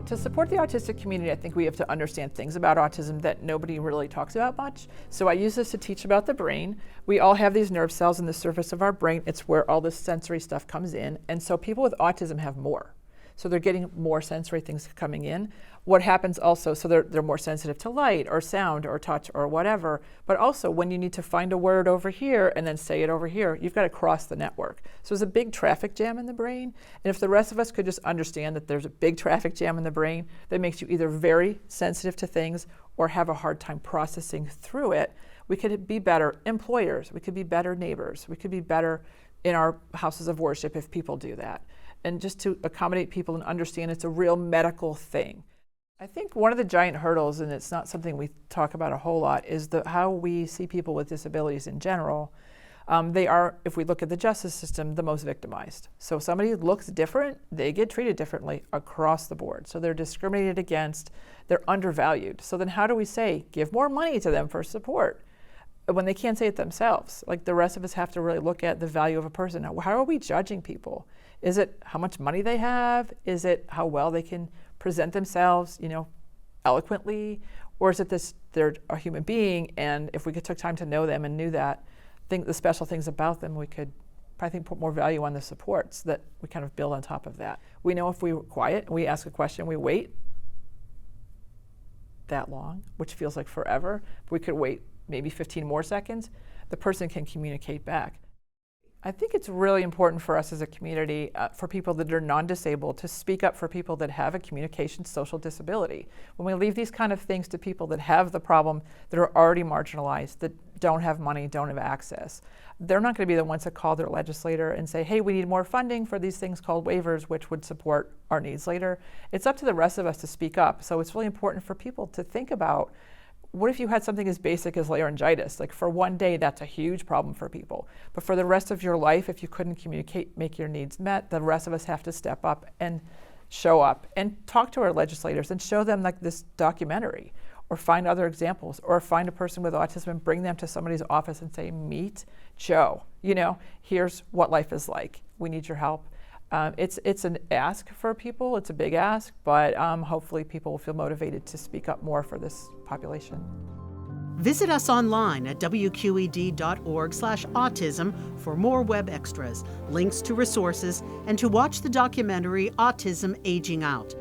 to support the autistic community, I think we have to understand things about autism that nobody really talks about much. So I use this to teach about the brain. We all have these nerve cells in the surface of our brain. It's where all this sensory stuff comes in. And so people with autism have more. So they're getting more sensory things coming in. What happens also, so they're more sensitive to light or sound or touch or whatever, but also when you need to find a word over here and then say it over here, you've got to cross the network. So there's a big traffic jam in the brain. And if the rest of us could just understand that there's a big traffic jam in the brain that makes you either very sensitive to things or have a hard time processing through it, we could be better employers, we could be better neighbors, we could be better in our houses of worship if people do that. And just to accommodate people and understand it's a real medical thing. I think one of the giant hurdles, and it's not something we talk about a whole lot, is how we see people with disabilities in general. They are, if we look at the justice system, the most victimized. So if somebody looks different, they get treated differently across the board. So they're discriminated against, they're undervalued. So then how do we say, give more money to them for support? When they can't say it themselves. Like the rest of us have to really look at the value of a person. How are we judging people? Is it how much money they have? Is it how well they can present themselves, eloquently? Or is it this, they're a human being, and if we took time to know them and knew that, think the special things about them, we could, I think, put more value on the supports that we kind of build on top of that. We know if we were quiet, we ask a question, we wait that long, which feels like forever. If we could wait maybe 15 more seconds, the person can communicate back. I think it's really important for us as a community, for people that are non-disabled, to speak up for people that have a communication social disability. When we leave these kind of things to people that have the problem, that are already marginalized, that don't have money, don't have access, they're not going to be the ones that call their legislator and say, hey, we need more funding for these things called waivers, which would support our needs later. It's up to the rest of us to speak up. So it's really important for people to think about, what if you had something as basic as laryngitis? Like for one day, that's a huge problem for people. But for the rest of your life, if you couldn't communicate, make your needs met, the rest of us have to step up and show up and talk to our legislators and show them like this documentary, or find other examples, or find a person with autism and bring them to somebody's office and say, meet Joe. Here's what life is like. We need your help. It's an ask for people. It's a big ask, but hopefully people will feel motivated to speak up more for this population. Visit us online at wqed.org/autism for more web extras, links to resources, and to watch the documentary Autism Aging Out.